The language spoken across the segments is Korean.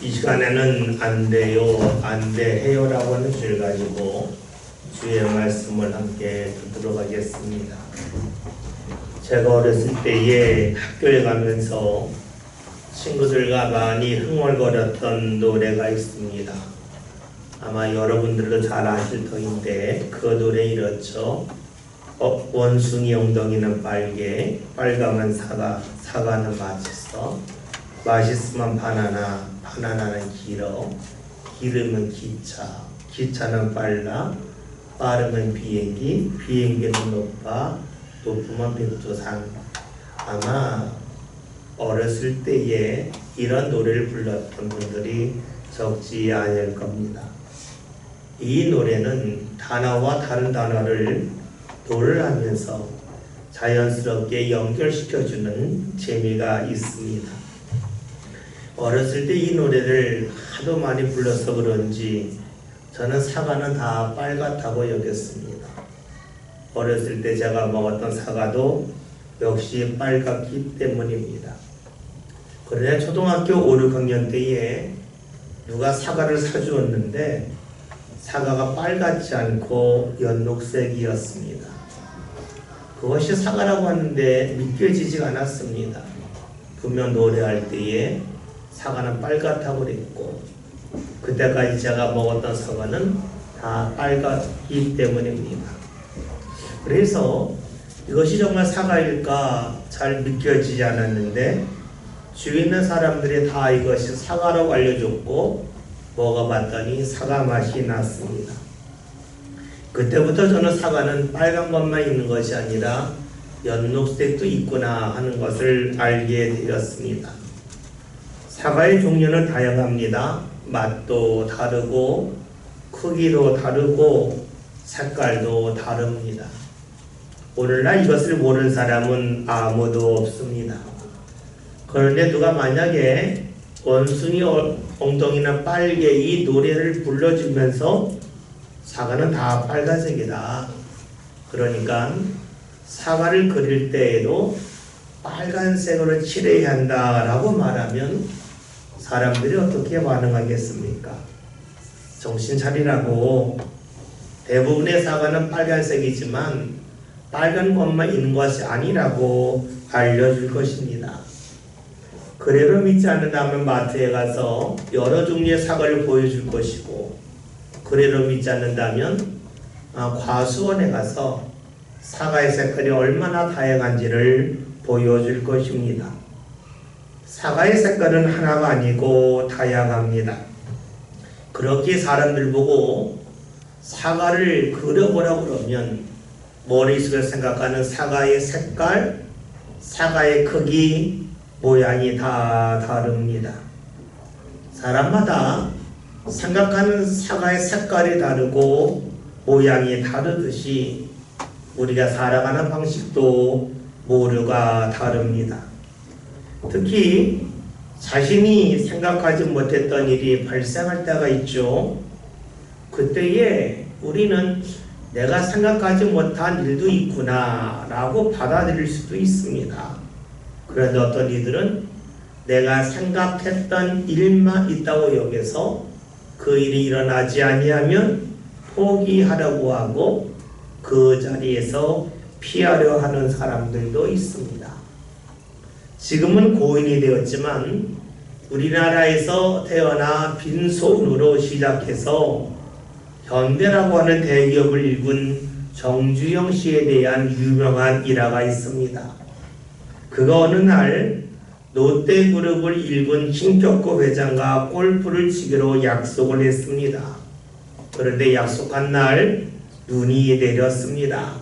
이 시간에는 안 돼요, 안 돼해요 라고 하는 주제를 가지고 주의 말씀을 함께 듣도록 하겠습니다. 제가 어렸을 때에 학교에 가면서 친구들과 많이 흥얼거렸던 노래가 있습니다. 아마 여러분들도 잘 아실 터인데 그 노래 이렇죠. 원숭이 엉덩이는 빨개, 빨강은 사과는 맛있어, 맛있으면 바나나, 바나나는 길어, 기름은 기차, 기차는 빨라, 빠르면 비행기, 비행기는 높아, 높으면 백두산. 아마 어렸을 때에 이런 노래를 불렀던 분들이 적지 않을 겁니다. 이 노래는 단어와 다른 단어를 도를 하면서 자연스럽게 연결시켜주는 재미가 있습니다. 어렸을 때 이 노래를 하도 많이 불러서 그런지 저는 사과는 다 빨갛다고 여겼습니다. 어렸을 때 제가 먹었던 사과도 역시 빨갛기 때문입니다. 그런데 초등학교 5, 6학년 때에 누가 사과를 사주었는데 사과가 빨갛지 않고 연녹색이었습니다. 그것이 사과라고 하는데 믿겨지지가 않았습니다. 분명 노래할 때에 사과는 빨갛다고 그랬고 그때까지 제가 먹었던 사과는 다 빨갛기 때문입니다. 그래서 이것이 정말 사과일까 잘 믿겨지지 않았는데 주위에 있는 사람들이 다 이것이 사과라고 알려줬고 먹어봤더니 사과 맛이 났습니다. 그때부터 저는 사과는 빨간 것만 있는 것이 아니라 연녹색도 있구나 하는 것을 알게 되었습니다. 사과의 종류는 다양합니다. 맛도 다르고 크기도 다르고 색깔도 다릅니다. 오늘날 이것을 모르는 사람은 아무도 없습니다. 그런데 누가 만약에 원숭이 엉덩이나 빨개 이 노래를 불러주면서 사과는 다 빨간색이다. 그러니까 사과를 그릴 때에도 빨간색으로 칠해야 한다라고 말하면 사람들이 어떻게 반응하겠습니까? 정신 차리라고. 대부분의 사과는 빨간색이지만 빨간 것만 있는 것이 아니라고 알려줄 것입니다. 그래도 믿지 않는다면 마트에 가서 여러 종류의 사과를 보여줄 것이고 그래도 믿지 않는다면 과수원에 가서 사과의 색깔이 얼마나 다양한지를 보여줄 것입니다. 사과의 색깔은 하나가 아니고 다양합니다. 그렇게 사람들 보고 사과를 그려보라고 그러면 머릿속에 생각하는 사과의 색깔, 사과의 크기, 모양이 다 다릅니다. 사람마다 생각하는 사과의 색깔이 다르고 모양이 다르듯이 우리가 살아가는 방식도 모두가 다릅니다. 특히 자신이 생각하지 못했던 일이 발생할 때가 있죠. 그때에 우리는 내가 생각하지 못한 일도 있구나 라고 받아들일 수도 있습니다. 그런데 어떤 이들은 내가 생각했던 일만 있다고 여겨서 그 일이 일어나지 아니하면 포기하려고 하고 그 자리에서 피하려 하는 사람들도 있습니다. 지금은 고인이 되었지만 우리나라에서 태어나 빈손으로 시작해서 현대라고 하는 대기업을 일군 정주영 씨에 대한 유명한 일화가 있습니다. 그가 어느 날 롯데그룹을 일군 신격구 회장과 골프를 치기로 약속을 했습니다. 그런데 약속한 날 눈이 내렸습니다.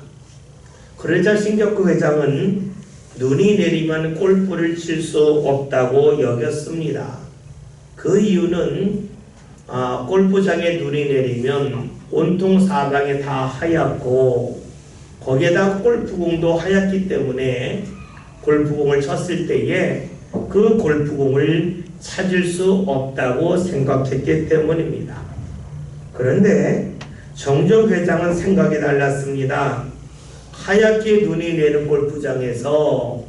그러자 신격구 회장은 눈이 내리면 골프를 칠 수 없다고 여겼습니다. 그 이유는 골프장에 눈이 내리면 온통 사방에 다 하얗고 거기에다 골프공도 하얗기 때문에 골프공을 쳤을 때에 그 골프공을 찾을 수 없다고 생각했기 때문입니다. 그런데 정정 회장은 생각이 달랐습니다. 하얗게 눈이 내리는 골프장에서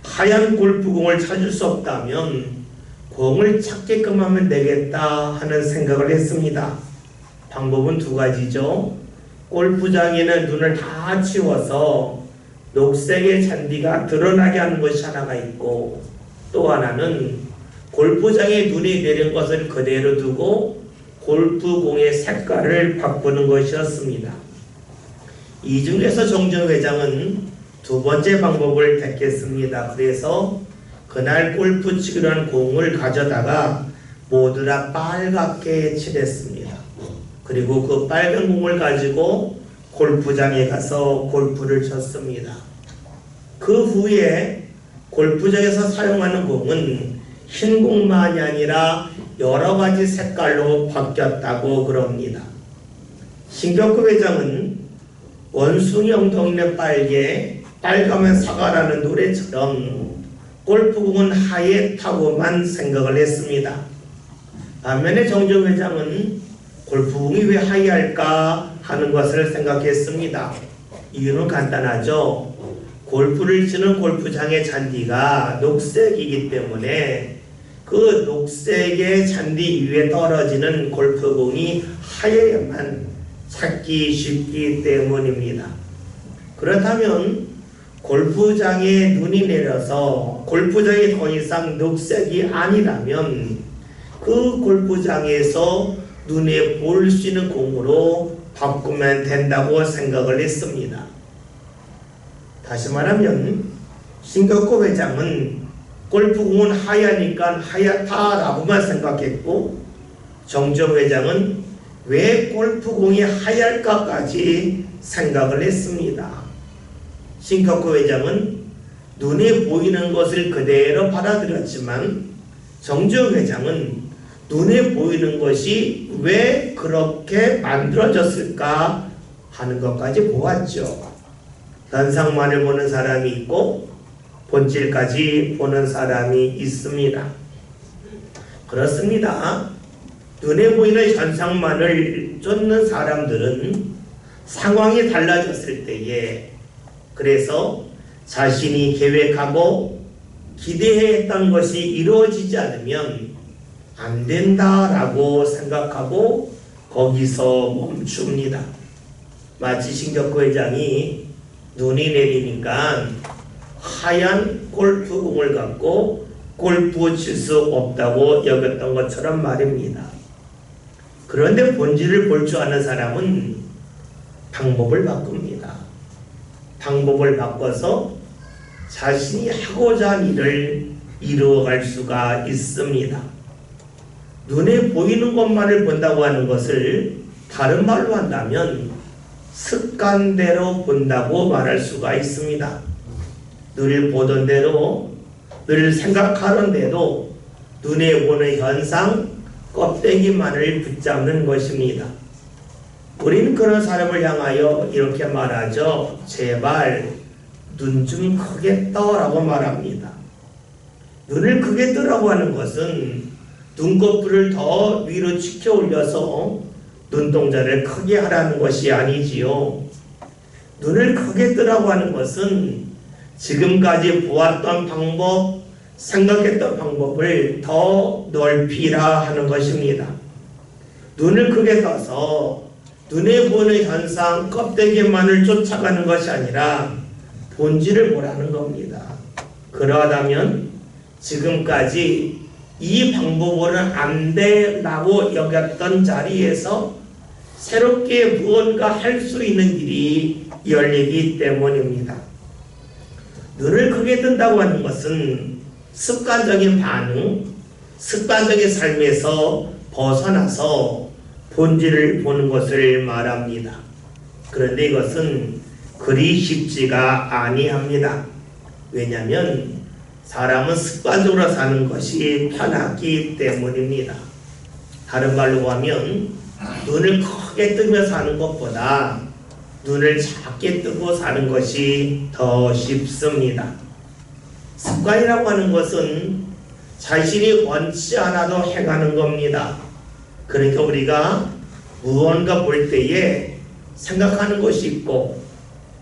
하얀 골프공을 찾을 수 없다면 공을 찾게끔 하면 되겠다 하는 생각을 했습니다. 방법은 두 가지죠. 골프장에는 눈을 다 치워서 녹색의 잔디가 드러나게 하는 것이 하나가 있고, 또 하나는 골프장에 눈이 내린 것을 그대로 두고 골프공의 색깔을 바꾸는 것이었습니다. 이 중에서 정정 회장은 두 번째 방법을 택했습니다. 그래서 그날 골프 치기로 한 공을 가져다가 모두 다 빨갛게 칠했습니다. 그리고 그 빨간 공을 가지고 골프장에 가서 골프를 쳤습니다. 그 후에 골프장에서 사용하는 공은 흰 공만이 아니라 여러 가지 색깔로 바뀌었다고 그럽니다. 신격구 회장은 원숭이 엉덩이는 빨개, 빨가면 사과라는 노래처럼 골프공은 하얗다고만 생각을 했습니다. 반면에 정정 회장은 골프공이 왜 하얄까 하는 것을 생각했습니다. 이유는 간단하죠. 골프를 치는 골프장의 잔디가 녹색이기 때문에 그 녹색의 잔디 위에 떨어지는 골프공이 하얘야만 찾기 쉽기 때문입니다. 그렇다면 골프장에 눈이 내려서 골프장이 더 이상 녹색이 아니라면 그 골프장에서 눈에 보일 수 있는 공으로 바꾸면 된다고 생각을 했습니다. 다시 말하면 신격구 회장은 골프공은 하얘니까 하얗다라고만 생각했고, 정정 회장은 왜 골프공이 하얄까까지 생각을 했습니다. 신격구 회장은 눈에 보이는 것을 그대로 받아들였지만, 정정 회장은 눈에 보이는 것이 왜 그렇게 만들어졌을까 하는 것까지 보았죠. 현상만을 보는 사람이 있고 본질까지 보는 사람이 있습니다. 그렇습니다. 눈에 보이는 현상만을 쫓는 사람들은 상황이 달라졌을 때에, 그래서 자신이 계획하고 기대했던 것이 이루어지지 않으면 안 된다라고 생각하고 거기서 멈춥니다. 마치 신격구 회장이 눈이 내리니까 하얀 골프공을 갖고 골프 칠 수 없다고 여겼던 것처럼 말입니다. 그런데 본질을 볼 줄 아는 사람은 방법을 바꿉니다. 방법을 바꿔서 자신이 하고자 한 일을 이루어갈 수가 있습니다. 눈에 보이는 것만을 본다고 하는 것을 다른 말로 한다면 습관대로 본다고 말할 수가 있습니다. 늘 보던 대로, 늘 생각하던 대로 눈에 보는 현상, 껍데기만을 붙잡는 것입니다. 우리는 그런 사람을 향하여 이렇게 말하죠. 제발 눈 좀 크게 떠라고 말합니다. 눈을 크게 뜨라고 하는 것은 눈꺼풀을 더 위로 치켜 올려서 눈동자를 크게 하라는 것이 아니지요. 눈을 크게 뜨라고 하는 것은 지금까지 보았던 방법, 생각했던 방법을 더 넓히라 하는 것입니다. 눈을 크게 떠서 눈에 보이는 현상, 껍데기만을 쫓아가는 것이 아니라 본질을 보라는 겁니다. 그러하다면 지금까지 이 방법으로는 안 되라고 여겼던 자리에서 새롭게 무언가 할 수 있는 일이 열리기 때문입니다. 눈을 크게 뜬다고 하는 것은 습관적인 반응, 습관적인 삶에서 벗어나서 본질을 보는 것을 말합니다. 그런데 이것은 그리 쉽지가 아니합니다. 왜냐하면 사람은 습관적으로 사는 것이 편하기 때문입니다. 다른 말로 하면 눈을 크게 뜨며 사는 것보다 눈을 작게 뜨고 사는 것이 더 쉽습니다. 습관이라고 하는 것은 자신이 원치 않아도 행하는 겁니다. 그러니까 우리가 무언가 볼 때에 생각하는 것이 있고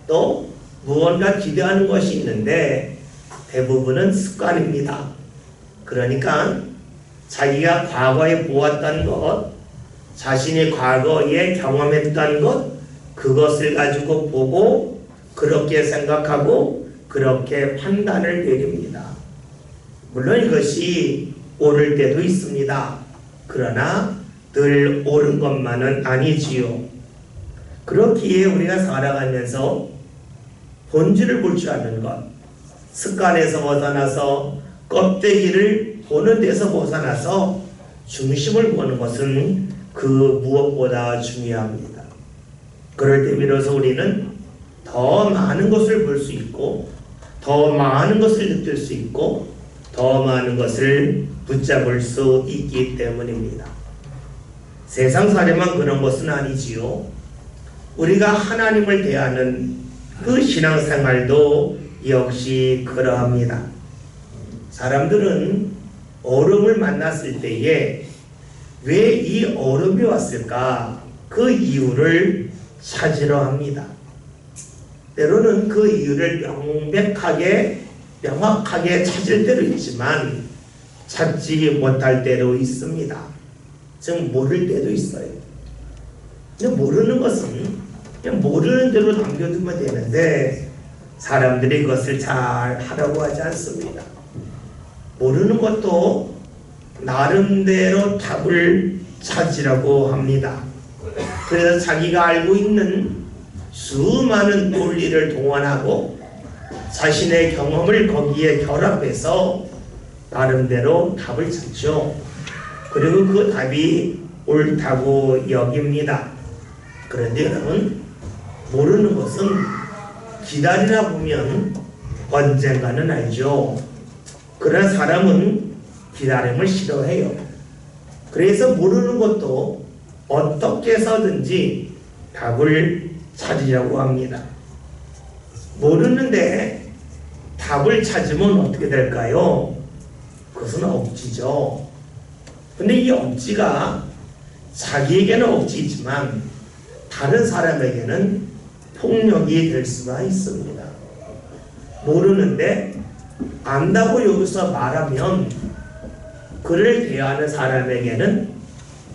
또 무언가 기대하는 것이 있는데 대부분은 습관입니다. 그러니까 자기가 과거에 보았던 것, 자신이 과거에 경험했던 것, 그것을 가지고 보고 그렇게 생각하고 그렇게 판단을 내립니다. 물론 이것이 옳을 때도 있습니다. 그러나 늘 옳은 것만은 아니지요. 그렇기에 우리가 살아가면서 본질을 볼 줄 아는 것, 습관에서 벗어나서 껍데기를 보는 데서 벗어나서 중심을 보는 것은 그 무엇보다 중요합니다. 그럴 때 비로소 우리는 더 많은 것을 볼 수 있고 더 많은 것을 느낄 수 있고 더 많은 것을 붙잡을 수 있기 때문입니다. 세상 사례만 그런 것은 아니지요. 우리가 하나님을 대하는 그 신앙생활도 역시 그러합니다. 사람들은 어려움을 만났을 때에 왜 이 어려움이 왔을까? 그 이유를 찾으려 합니다. 때로는 그 이유를 명확하게 찾을 때도 있지만 찾지 못할 때도 있습니다. 즉 모를 때도 있어요. 근데 모르는 것은 그냥 모르는 대로 남겨두면 되는데 사람들이 그것을 잘 하려고 하지 않습니다. 모르는 것도 나름대로 답을 찾으려고 합니다. 그래서 자기가 알고 있는 수많은 논리를 동원하고 자신의 경험을 거기에 결합해서 나름대로 답을 찾죠. 그리고 그 답이 옳다고 여깁니다. 그런데 여러분, 모르는 것은 기다리다 보면 언젠가는 알죠. 그러나 사람은 기다림을 싫어해요. 그래서 모르는 것도 어떻게 해서든지 답을 찾으려고 합니다. 모르는데 답을 찾으면 어떻게 될까요? 그것은 억지죠. 근데 이 억지가 자기에게는 억지이지만 다른 사람에게는 폭력이 될 수가 있습니다. 모르는데 안다고 여기서 말하면 그를 대하는 사람에게는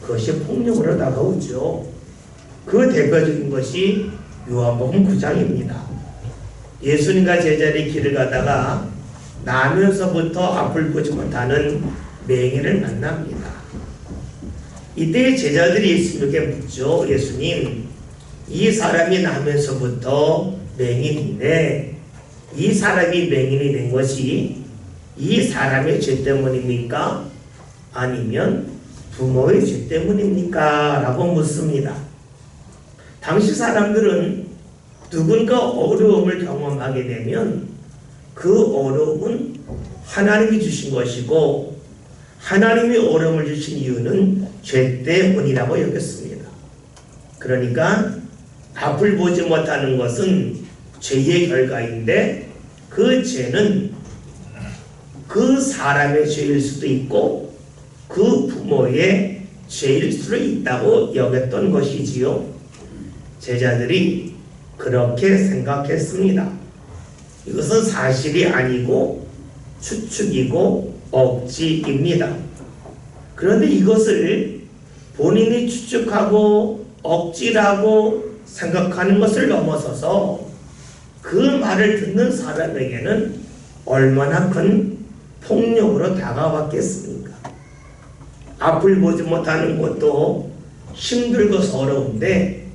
그것이 폭력으로 다가오죠. 그 대표적인 것이 요한복음 9장입니다. 예수님과 제자들이 길을 가다가 나면서부터 앞을 보지 못하는 맹인을 만납니다. 이때 제자들이 예수님에게 묻죠. 예수님, 이 사람이 나면서부터 맹인인데 이 사람이 맹인이 된 것이 이 사람의 죄 때문입니까? 아니면 부모의 죄 때문입니까? 라고 묻습니다. 당시 사람들은 누군가 어려움을 경험하게 되면 그 어려움은 하나님이 주신 것이고 하나님이 어려움을 주신 이유는 죄 때문이라고 여겼습니다. 그러니까 앞을 보지 못하는 것은 죄의 결과인데 그 죄는 그 사람의 죄일 수도 있고 그 부모의 죄일 수도 있다고 여겼던 것이지요. 제자들이 그렇게 생각했습니다. 이것은 사실이 아니고 추측이고 억지입니다. 그런데 이것을 본인이 추측하고 억지라고 생각하는 것을 넘어서서 그 말을 듣는 사람에게는 얼마나 큰 폭력으로 다가왔겠습니까? 앞을 보지 못하는 것도 힘들고 어려운데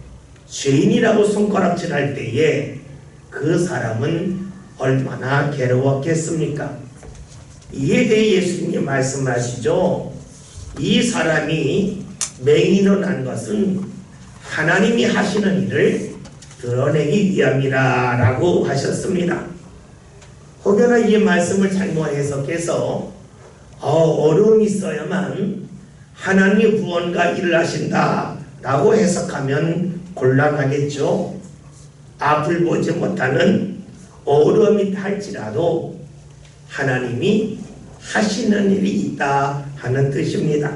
죄인이라고 손가락질할 때에 그 사람은 얼마나 괴로웠겠습니까? 이에 대해 예수님이 말씀하시죠. 이 사람이 맹인으로 난 것은 하나님이 하시는 일을 드러내기 위함이라 라고 하셨습니다. 혹여나 이 말씀을 잘못 해석해서 어려움이 있어야만 하나님의 구원과 일을 하신다 라고 해석하면 곤란하겠죠. 앞을 보지 못하는 어려움이 할지라도 하나님이 하시는 일이 있다 하는 뜻입니다.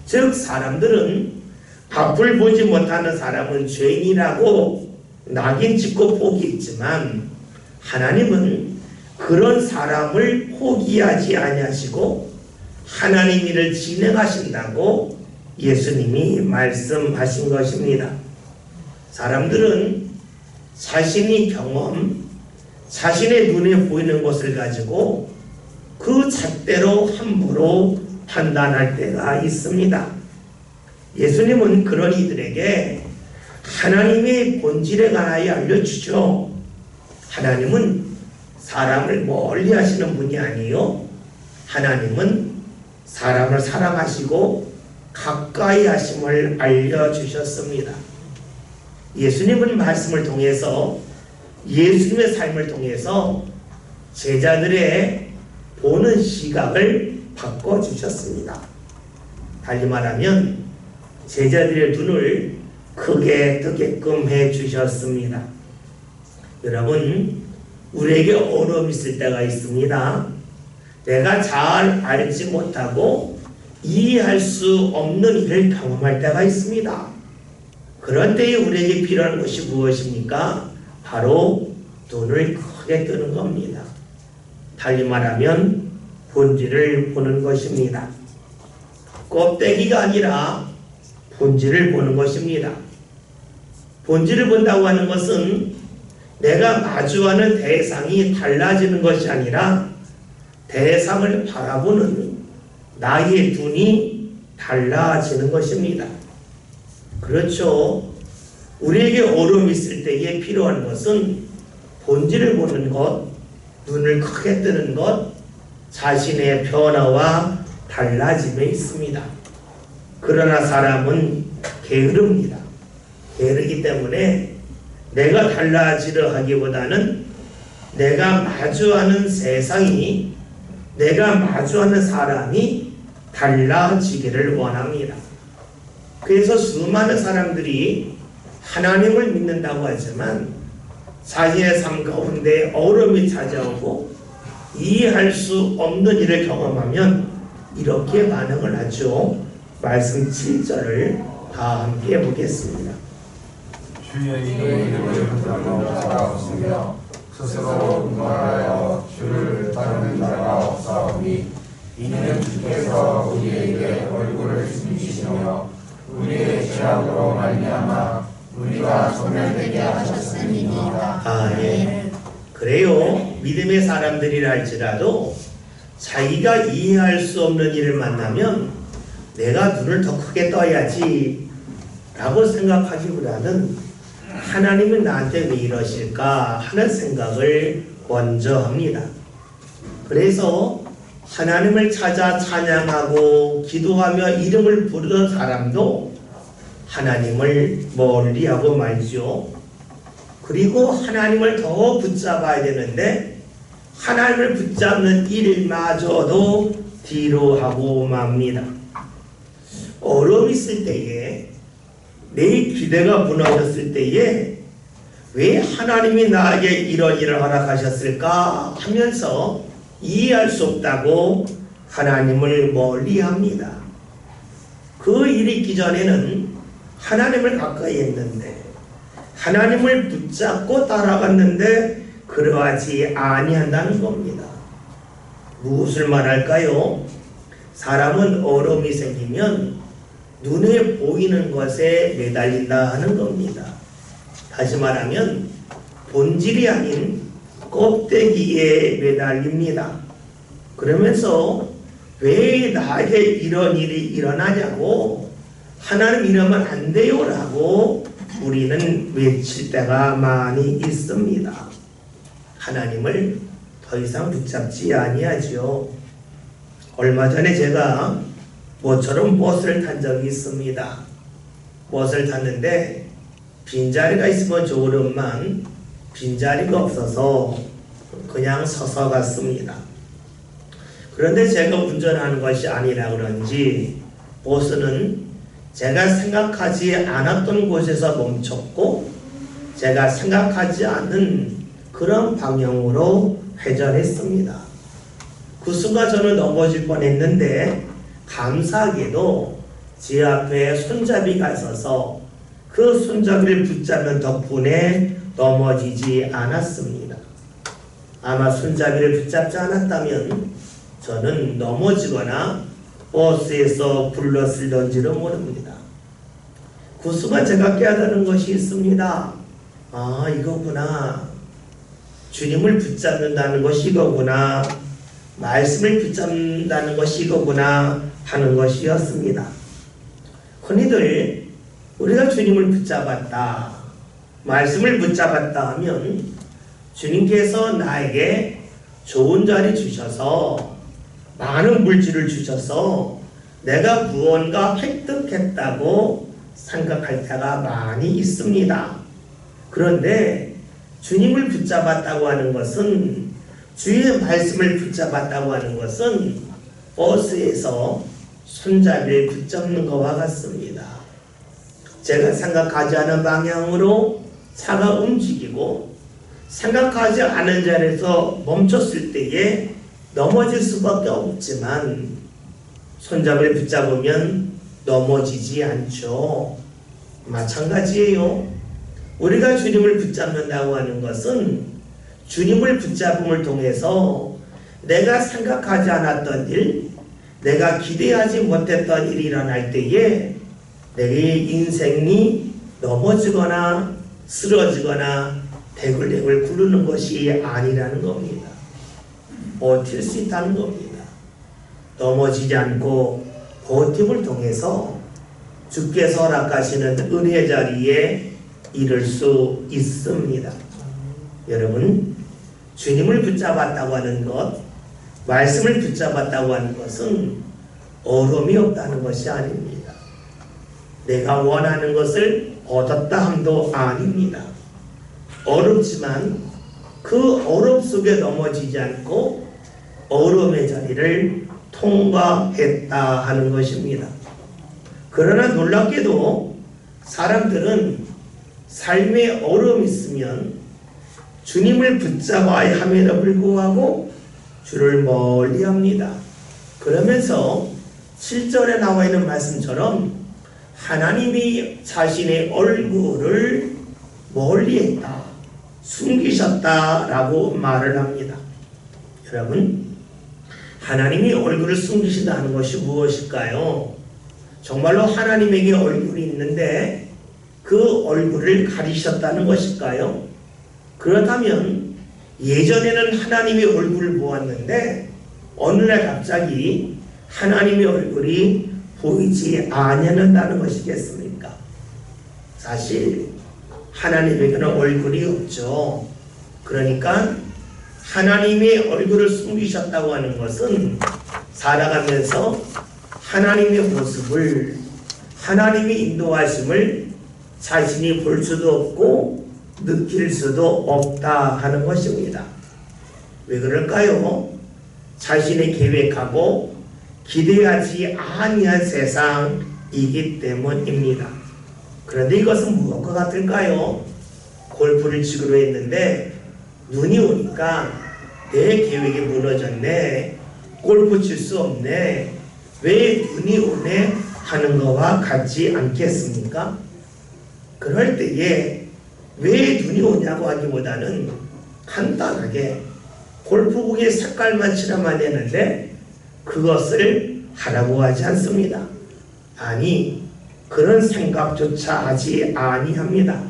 즉 사람들은 앞을 보지 못하는 사람은 죄인이라고 낙인 찍고 포기했지만 하나님은 그런 사람을 포기하지 아니하시고 하나님 일을 진행하신다고 예수님이 말씀하신 것입니다. 사람들은 자신의 경험, 자신의 눈에 보이는 것을 가지고 그 잣대로 함부로 판단할 때가 있습니다. 예수님은 그런 이들에게 하나님의 본질에 관하여 알려주죠. 하나님은 사람을 멀리 하시는 분이 아니요, 하나님은 사람을 사랑하시고 가까이 하심을 알려주셨습니다. 예수님은 말씀을 통해서, 예수님의 삶을 통해서 제자들의 보는 시각을 바꿔주셨습니다. 달리 말하면 제자들의 눈을 크게 뜨게끔 해주셨습니다. 여러분, 우리에게 어려움이 있을 때가 있습니다. 내가 잘 알지 못하고 이해할 수 없는 일을 경험할 때가 있습니다. 그런 때에 우리에게 필요한 것이 무엇입니까? 바로 눈을 크게 뜨는 겁니다. 달리 말하면 본질을 보는 것입니다. 껍데기가 아니라 본질을 보는 것입니다. 본질을 본다고 하는 것은 내가 마주하는 대상이 달라지는 것이 아니라 대상을 바라보는 나의 눈이 달라지는 것입니다. 그렇죠. 우리에게 어려움이 있을 때에 필요한 것은 본질을 보는 것, 눈을 크게 뜨는 것, 자신의 변화와 달라짐에 있습니다. 그러나 사람은 게으릅니다. 게으르기 때문에 내가 달라지려 하기보다는 내가 마주하는 세상이, 내가 마주하는 사람이 달라지기를 원합니다. 그래서 수많은 사람들이 하나님을 믿는다고 하지만 자신의 삶 가운데 어려움이 찾아오고 이해할 수 없는 일을 경험하면 이렇게 반응을 하죠. 말씀 7절을 다 함께 보겠습니다. 주의 이름을 따르는 자가 없으며 스스로 말하여 주를 따르는 자가 없사오니 이는 주께서 우리에게 얼굴을 숨기시며 우리의 죄악으로 말미암아 우리가 소멸되게 하셨음이니이다. 아멘. 그래요. 믿음의 사람들이라 할지라도 자기가 이해할 수 없는 일을 만나면 내가 눈을 더 크게 떠야지 라고 생각하기보다는 하나님은 나한테 왜 이러실까 하는 생각을 먼저 합니다. 그래서 하나님을 찾아 찬양하고 기도하며 이름을 부르는 사람도 하나님을 멀리하고 말죠. 그리고 하나님을 더 붙잡아야 되는데 하나님을 붙잡는 일마저도 뒤로 하고 맙니다. 어려움이 있을 때에, 내 기대가 무너졌을 때에 왜 하나님이 나에게 이런 일을 허락하셨을까 하면서 이해할 수 없다고 하나님을 멀리합니다. 그 일이 있기 전에는 하나님을 가까이 했는데, 하나님을 붙잡고 따라갔는데 그러하지 아니한다는 겁니다. 무엇을 말할까요? 사람은 어려움이 생기면 눈에 보이는 것에 매달린다 하는 겁니다. 다시 말하면 본질이 아닌 껍데기에 매달립니다. 그러면서 왜 나에게 이런 일이 일어나냐고, 하나님 이러면 안 돼요 라고 우리는 외칠 때가 많이 있습니다. 하나님을 더 이상 붙잡지 아니하죠. 얼마 전에 제가 모처럼 버스를 탄 적이 있습니다. 버스를 탔는데 빈자리가 있으면 좋으련만 빈자리가 없어서 그냥 서서 갔습니다. 그런데 제가 운전하는 것이 아니라 그런지 버스는 제가 생각하지 않았던 곳에서 멈췄고 제가 생각하지 않은 그런 방향으로 회전했습니다. 그 순간 저는 넘어질 뻔했는데 감사하게도 제 앞에 손잡이가 있어서 그 손잡이를 붙잡는 덕분에 넘어지지 않았습니다. 아마 손잡이를 붙잡지 않았다면 저는 넘어지거나 버스에서 불렀을런지도 모릅니다. 그 순간 제가 깨달은 것이 있습니다. 아, 이거구나. 주님을 붙잡는다는 것이 이거구나. 말씀을 붙잡는다는 것이 이거구나 하는 것이었습니다. 흔히들 우리가 주님을 붙잡았다, 말씀을 붙잡았다 하면 주님께서 나에게 좋은 자리 주셔서 많은 물질을 주셔서 내가 무언가 획득했다고 생각할 때가 많이 있습니다. 그런데 주님을 붙잡았다고 하는 것은, 주의 말씀을 붙잡았다고 하는 것은 버스에서 손잡이를 붙잡는 것과 같습니다. 제가 생각하지 않은 방향으로 차가 움직이고 생각하지 않은 자리에서 멈췄을 때에 넘어질 수밖에 없지만 손잡이를 붙잡으면 넘어지지 않죠. 마찬가지예요. 우리가 주님을 붙잡는다고 하는 것은 주님을 붙잡음을 통해서 내가 생각하지 않았던 일, 내가 기대하지 못했던 일이 일어날 때에 내 인생이 넘어지거나 쓰러지거나 대굴대굴 굴르는 것이 아니라는 겁니다. 버틸 수 있다는 겁니다. 넘어지지 않고 버팀을 통해서 주께서 허락하시는 은혜 자리에 이를 수 있습니다. 여러분, 주님을 붙잡았다고 하는 것, 말씀을 붙잡았다고 하는 것은 어려움이 없다는 것이 아닙니다. 내가 원하는 것을 얻었다 함도 아닙니다. 어렵지만 그 어려움 속에 넘어지지 않고 어려움의 자리를 통과했다 하는 것입니다. 그러나 놀랍게도 사람들은 삶에 어려움이 있으면 주님을 붙잡아야 함에도 불구하고 주를 멀리합니다. 그러면서 7절에 나와 있는 말씀처럼 하나님이 자신의 얼굴을 멀리했다, 숨기셨다라고 말을 합니다. 여러분, 하나님이 얼굴을 숨기신다는 것이 무엇일까요? 정말로 하나님에게 얼굴이 있는데 그 얼굴을 가리셨다는 것일까요? 그렇다면 예전에는 하나님의 얼굴을 보았는데 어느 날 갑자기 하나님의 얼굴이 보이지 아니한다는 것이겠습니까? 사실 하나님에게는 얼굴이 없죠. 그러니까 하나님의 얼굴을 숨기셨다고 하는 것은 살아가면서 하나님의 모습을, 하나님의 인도하심을 자신이 볼 수도 없고 느낄 수도 없다 하는 것입니다. 왜 그럴까요? 자신이 계획하고 기대하지 아니한 세상이기 때문입니다. 그런데 이것은 무엇과 같을까요? 골프를 치기로 했는데 눈이 오니까 내 계획이 무너졌네, 골프 칠 수 없네, 왜 눈이 오네 하는 것과 같지 않겠습니까? 그럴 때에 왜 눈이 오냐고 하기보다는 간단하게 골프공의 색깔만 칠하면 되는데 그것을 하라고 하지 않습니다. 아니, 그런 생각조차 하지 아니합니다.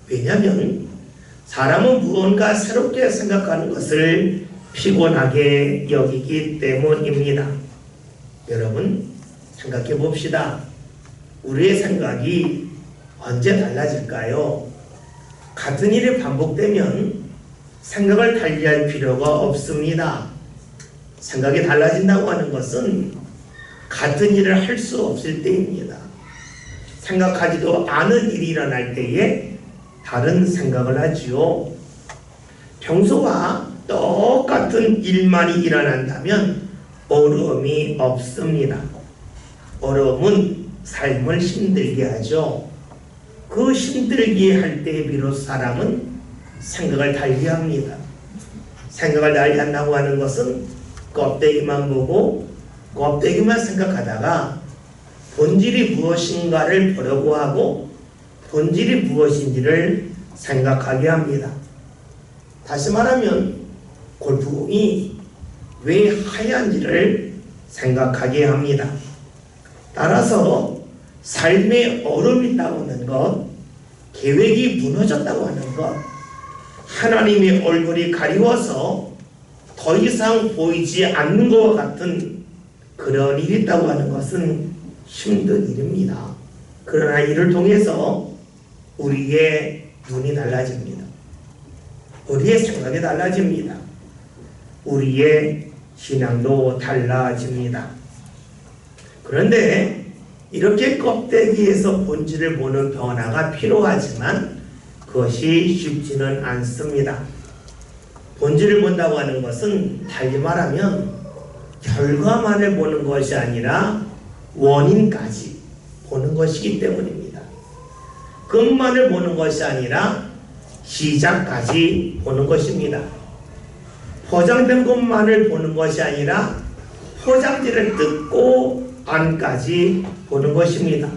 왜냐하면 사람은 무언가 새롭게 생각하는 것을 피곤하게 여기기 때문입니다. 여러분, 생각해 봅시다. 우리의 생각이 언제 달라질까요? 같은 일이 반복되면 생각을 달리할 필요가 없습니다. 생각이 달라진다고 하는 것은 같은 일을 할 수 없을 때입니다. 생각하지도 않은 일이 일어날 때에 다른 생각을 하지요. 평소와 똑같은 일만이 일어난다면 어려움이 없습니다. 어려움은 삶을 힘들게 하죠. 그 힘들게 할 때에 비로소 사람은 생각을 달리합니다. 생각을 달리한다고 하는 것은 껍데기만 보고 껍데기만 생각하다가 본질이 무엇인가를 보려고 하고 본질이 무엇인지를 생각하게 합니다. 다시 말하면 골프공이 왜 하얀지를 생각하게 합니다. 따라서 삶의 얼음이 있다고 하는 것, 계획이 무너졌다고 하는 것, 하나님의 얼굴이 가리워서 더 이상 보이지 않는 것과 같은 그런 일이 있다고 하는 것은 힘든 일입니다. 그러나 이를 통해서 우리의 눈이 달라집니다. 우리의 생각이 달라집니다. 우리의 신앙도 달라집니다. 그런데 이렇게 껍데기에서 본질을 보는 변화가 필요하지만 그것이 쉽지는 않습니다. 본질을 본다고 하는 것은 달리 말하면 결과만을 보는 것이 아니라 원인까지 보는 것이기 때문입니다. 끝만을 보는 것이 아니라 시작까지 보는 것입니다. 포장된 것만을 보는 것이 아니라 포장지를 뜯고 안까지 보는 것입니다.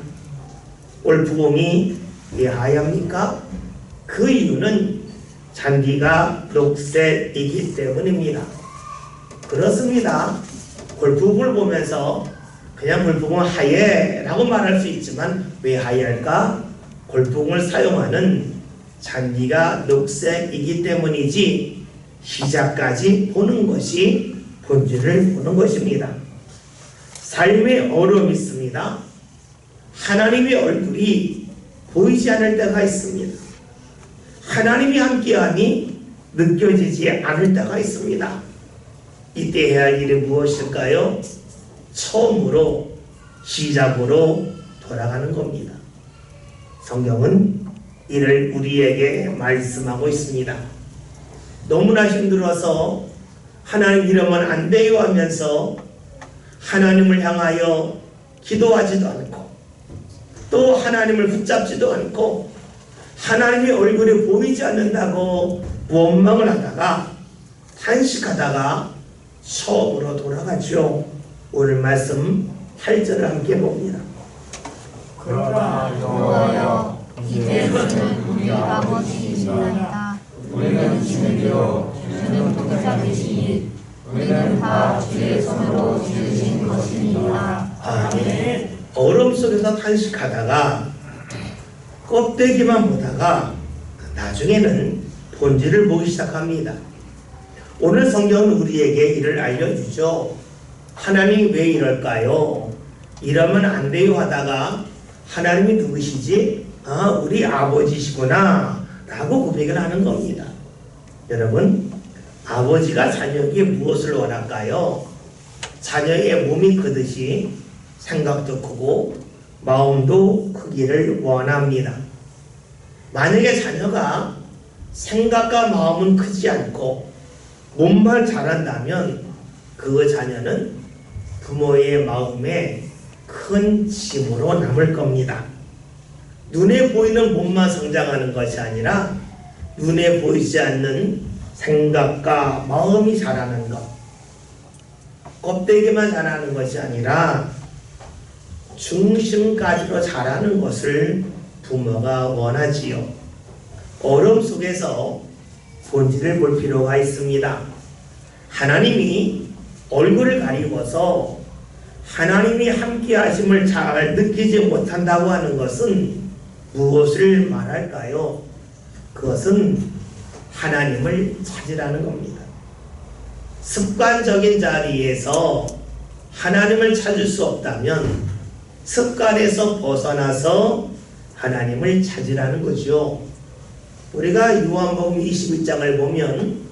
골프공이 왜 하얗습니까? 그 이유는 잔디가 녹색이기 때문입니다. 그렇습니다. 골프공을 보면서 그냥 골프공은 하얘라고 말할 수 있지만 왜 하얘할까? 골프공을 사용하는 잔디가 녹색이기 때문이지 시작까지 보는 것이 본질을 보는 것입니다. 삶의 어려움이 있습니다. 하나님의 얼굴이 보이지 않을 때가 있습니다. 하나님이 함께함이 느껴지지 않을 때가 있습니다. 이때 해야 할 일이 무엇일까요? 처음으로 시작으로 돌아가는 겁니다. 성경은 이를 우리에게 말씀하고 있습니다. 너무나 힘들어서 하나님 이러면 안 돼요 하면서 하나님을 향하여 기도하지도 않고 또 하나님을 붙잡지도 않고 하나님의 얼굴이 보이지 않는다고 원망을 하다가 탄식하다가 처음으로 돌아가죠. 오늘 말씀 8절을 함께 봅니다. 그러나 여호와여 이제는 우리 아버지이시나이다. 우리는 지면이요 주는 통치자이시니 우리는 다 주의 손으로 지으신 것이니라. 아멘. 얼음 속에서 탄식하다가 껍데기만 보다가 나중에는 본질을 보기 시작합니다. 오늘 성경은 우리에게 이를 알려주죠. 하나님이 왜 이럴까요? 이러면 안 돼요 하다가 하나님이 누구시지? 우리 아버지시구나 라고 고백을 하는 겁니다. 여러분, 아버지가 자녀에게 무엇을 원할까요? 자녀의 몸이 크듯이 생각도 크고 마음도 크기를 원합니다. 만약에 자녀가 생각과 마음은 크지 않고 몸만 자란다면 그 자녀는 부모의 마음에 큰 짐으로 남을 겁니다. 눈에 보이는 몸만 성장하는 것이 아니라 눈에 보이지 않는 생각과 마음이 자라는 것, 껍데기만 자라는 것이 아니라 중심까지로 자라는 것을 부모가 원하지요. 어려움 속에서 본질을 볼 필요가 있습니다. 하나님이 얼굴을 가리워서 하나님이 함께 하심을 잘 느끼지 못한다고 하는 것은 무엇을 말할까요? 그것은 하나님을 찾으라는 겁니다. 습관적인 자리에서 하나님을 찾을 수 없다면 습관에서 벗어나서 하나님을 찾으라는 거죠. 우리가 요한복음 21장을 보면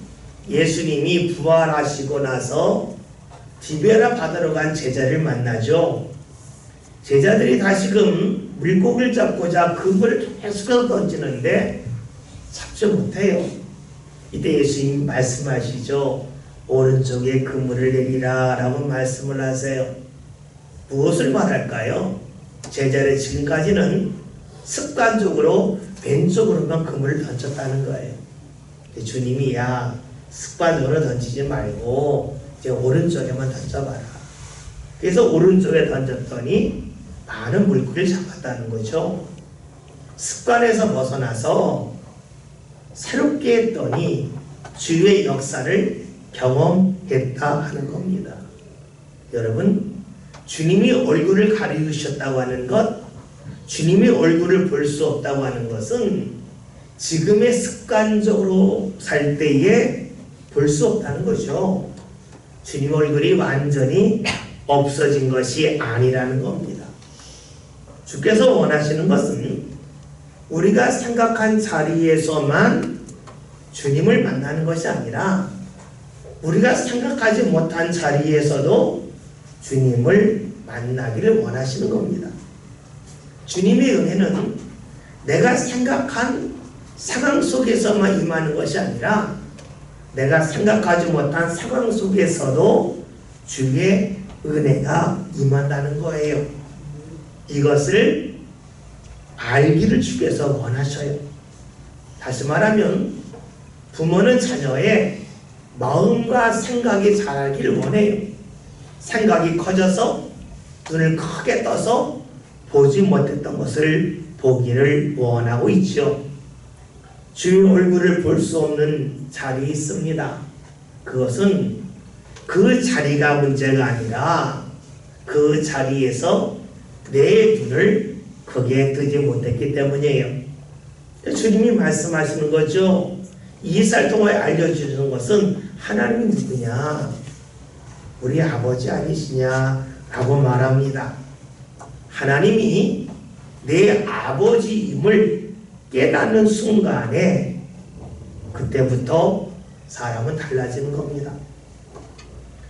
예수님이 부활하시고 나서 디베라 바다로 간 제자를 만나죠. 제자들이 다시금 물고기를 잡고자 그물을 계속해서 던지는데 잡지 못해요. 이때 예수님이 말씀하시죠. 오른쪽에 그물을 내리라 라고 말씀을 하세요. 무엇을 말할까요? 제자들이 지금까지는 습관적으로 왼쪽으로만 그물을 던졌다는 거예요. 주님이 야 습관적으로 던지지 말고 이제 오른쪽에만 던져봐라. 그래서 오른쪽에 던졌더니 많은 물고기를 잡았다는 거죠. 습관에서 벗어나서 새롭게 했더니 주의 역사를 경험했다 하는 겁니다. 여러분, 주님이 얼굴을 가리우셨다고 하는 것, 주님이 얼굴을 볼 수 없다고 하는 것은 지금의 습관적으로 살 때에 볼 수 없다는 거죠. 주님 얼굴이 완전히 없어진 것이 아니라는 겁니다. 주께서 원하시는 것은 우리가 생각한 자리에서만 주님을 만나는 것이 아니라 우리가 생각하지 못한 자리에서도 주님을 만나기를 원하시는 겁니다. 주님의 은혜는 내가 생각한 상황 속에서만 임하는 것이 아니라 내가 생각하지 못한 상황 속에서도 주의 은혜가 임한다는 거예요. 이것을 알기를 주께서 원하셔요. 다시 말하면 부모는 자녀의 마음과 생각이 자라기를 원해요. 생각이 커져서 눈을 크게 떠서 보지 못했던 것을 보기를 원하고 있죠. 주의 얼굴을 볼 수 없는 자리에 있습니다. 그것은 그 자리가 문제가 아니라 그 자리에서 내 눈을 크게 뜨지 못했기 때문이에요. 주님이 말씀하시는 거죠. 2살 동안 알려주는 것은 하나님이 누구냐? 우리 아버지 아니시냐? 라고 말합니다. 하나님이 내 아버지임을 깨닫는 순간에 그때부터 사람은 달라지는 겁니다.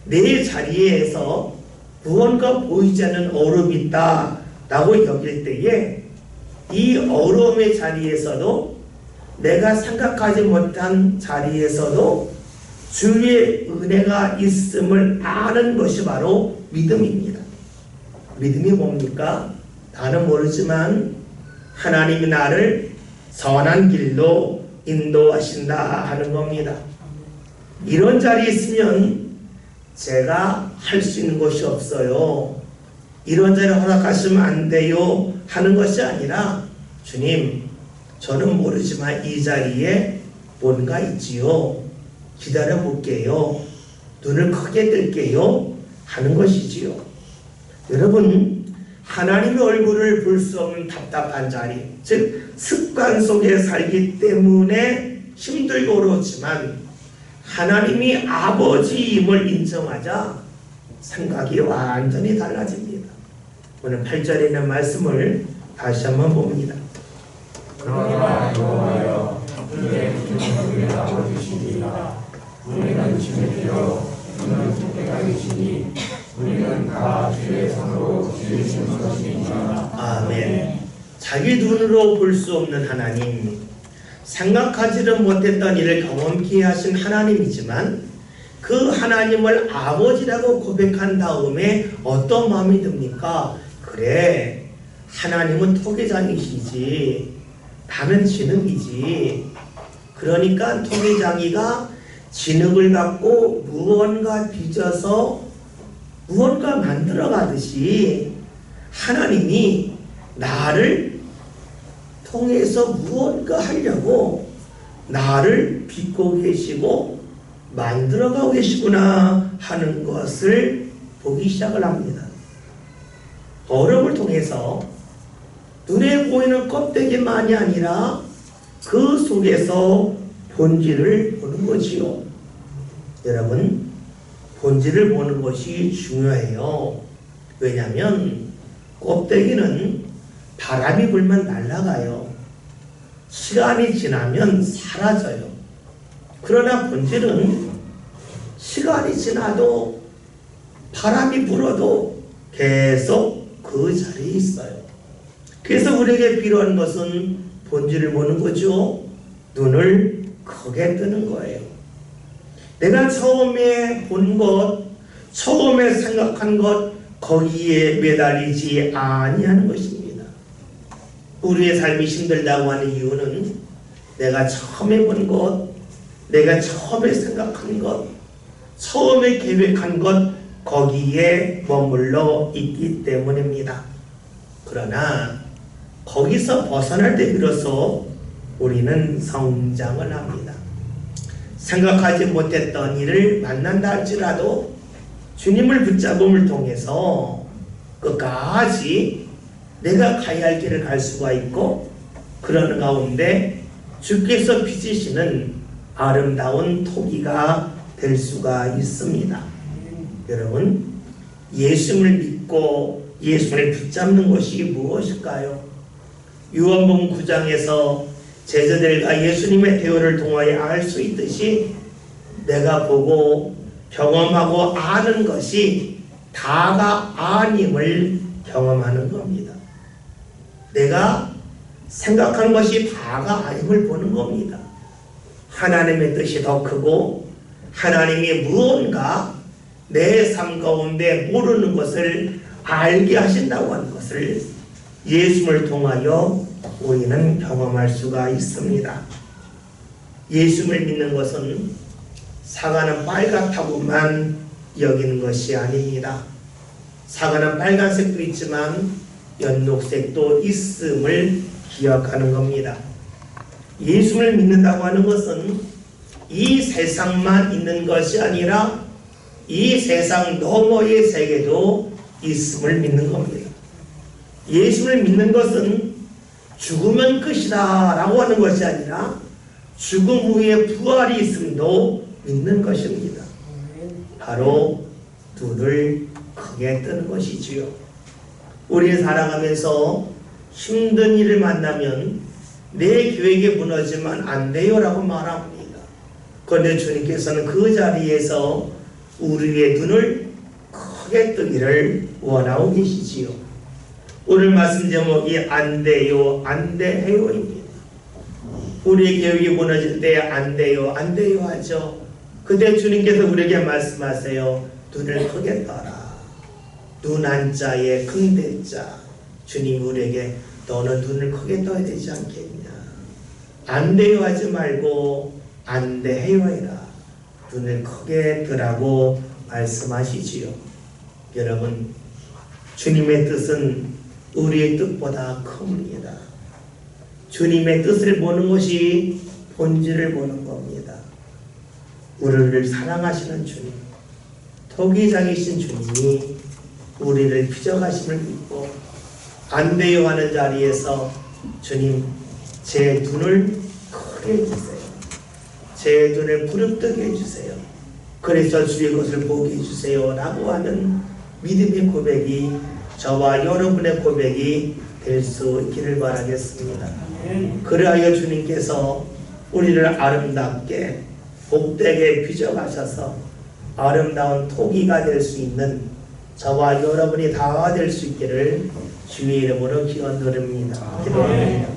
내 자리에서 무언가 보이지 않는 어려움이 있다 라고 여길 때에 이 어려움의 자리에서도 내가 생각하지 못한 자리에서도 주의 은혜가 있음을 아는 것이 바로 믿음입니다. 믿음이 뭡니까? 나는 모르지만 하나님이 나를 선한 길로 인도하신다 하는 겁니다. 이런 자리에 있으면 제가 할 수 있는 것이 없어요. 이런 자리를 허락하시면 안 돼요 하는 것이 아니라 주님, 저는 모르지만 이 자리에 뭔가 있지요. 기다려 볼게요. 눈을 크게 뜰게요 하는 것이지요. 여러분, 하나님의 얼굴을 볼 수 없는 답답한 자리, 즉 습관 속에 살기 때문에 힘들고 어렵지만 하나님이 아버지임을 인정하자 생각이 완전히 달라집니다. 오늘 8절에 있는 말씀을 다시 한번 봅니다. 그러나 여호와여, 그의 주님의 아버지시니라. 우리는 지혜되어 그는 속에가 계시니 우리는 다 주의 손으로 지으신 것이니라. 아멘. 자기 눈으로 볼 수 없는 하나님, 생각하지를 못했던 일을 경험케 하신 하나님이지만 그 하나님을 아버지라고 고백한 다음에 어떤 마음이 듭니까? 그래, 하나님은 토기장이시지, 나는 진흙이지. 그러니까 토기장이가 진흙을 갖고 무언가 빚어서 무언가 만들어 가듯이 하나님이 나를 통해서 무언가 하려고 나를 빚고 계시고 만들어가고 계시구나 하는 것을 보기 시작을 합니다. 어려움을 통해서 눈에 보이는 껍데기만이 아니라 그 속에서 본질을 보는 거지요. 여러분, 본질을 보는 것이 중요해요. 왜냐하면 껍데기는 바람이 불면 날아가요. 시간이 지나면 사라져요. 그러나 본질은 시간이 지나도 바람이 불어도 계속 그 자리에 있어요. 그래서 우리에게 필요한 것은 본질을 보는 거죠. 눈을 크게 뜨는 거예요. 내가 처음에 본 것, 처음에 생각한 것, 거기에 매달리지 아니하는 것입니다. 우리의 삶이 힘들다고 하는 이유는 내가 처음에 본 것, 내가 처음에 생각한 것, 처음에 계획한 것, 거기에 머물러 있기 때문입니다. 그러나 거기서 벗어날 때 비로소 우리는 성장을 합니다. 생각하지 못했던 일을 만난다 할지라도 주님을 붙잡음을 통해서 끝까지 내가 가야 할 길을 갈 수가 있고, 그러는 가운데 주께서 빚으시는 아름다운 토기가 될 수가 있습니다. 여러분, 예수를 믿고 예수를 붙잡는 것이 무엇일까요? 요한복음 9장에서 제자들과 예수님의 대화를 통하여 알 수 있듯이 내가 보고 경험하고 아는 것이 다가 아님을 경험하는 겁니다. 내가 생각한 것이 다가 아님을 보는 겁니다. 하나님의 뜻이 더 크고 하나님이 무언가 내 삶 가운데 모르는 것을 알게 하신다고 하는 것을 예수를 통하여 우리는 경험할 수가 있습니다. 예수를 믿는 것은 사과는 빨갛다고만 여기는 것이 아닙니다. 사과는 빨간색도 있지만 연녹색도 있음을 기억하는 겁니다. 예수를 믿는다고 하는 것은 이 세상만 있는 것이 아니라 이 세상 너머의 세계도 있음을 믿는 겁니다. 예수를 믿는 것은 죽으면 끝이다 라고 하는 것이 아니라 죽음 후에 부활이 있음도 믿는 것입니다. 바로 눈을 크게 뜨는 것이지요. 우리 살아가면서 힘든 일을 만나면 내 계획이 무너지면 안 돼요 라고 말합니다. 그런데 주님께서는 그 자리에서 우리의 눈을 크게 뜨기를 원하고 계시지요. 오늘 말씀 제목이 안 돼요, 안 돼요입니다. 우리의 계획이 무너질 때 안 돼요, 안 돼요 하죠. 그때 주님께서 우리에게 말씀하세요. 눈을 크게 떠라. 눈 한자에 큰 대자. 주님 우리에게 너는 눈을 크게 떠야 되지 않겠냐. 안 돼요 하지 말고 안 돼요 해라. 눈을 크게 뜨라고 말씀하시지요. 여러분, 주님의 뜻은 우리의 뜻보다 큽니다. 주님의 뜻을 보는 것이 본질을 보는 겁니다. 우리를 사랑하시는 주님, 토기장이신 주님이 우리를 빚어가심을 믿고 안 돼요 하는 자리에서 주님, 제 눈을 크게 해주세요. 제 눈을 부릅뜨게 해주세요. 그래서 주의 것을 보게 해주세요 라고 하는 믿음의 고백이 저와 여러분의 고백이 될 수 있기를 바라겠습니다. 그리하여 주님께서 우리를 아름답게 복되게 빚어가셔서 아름다운 토기가 될 수 있는 저와 여러분이 다 될 수 있기를 주의 이름으로 기원드립니다. 기도합니다.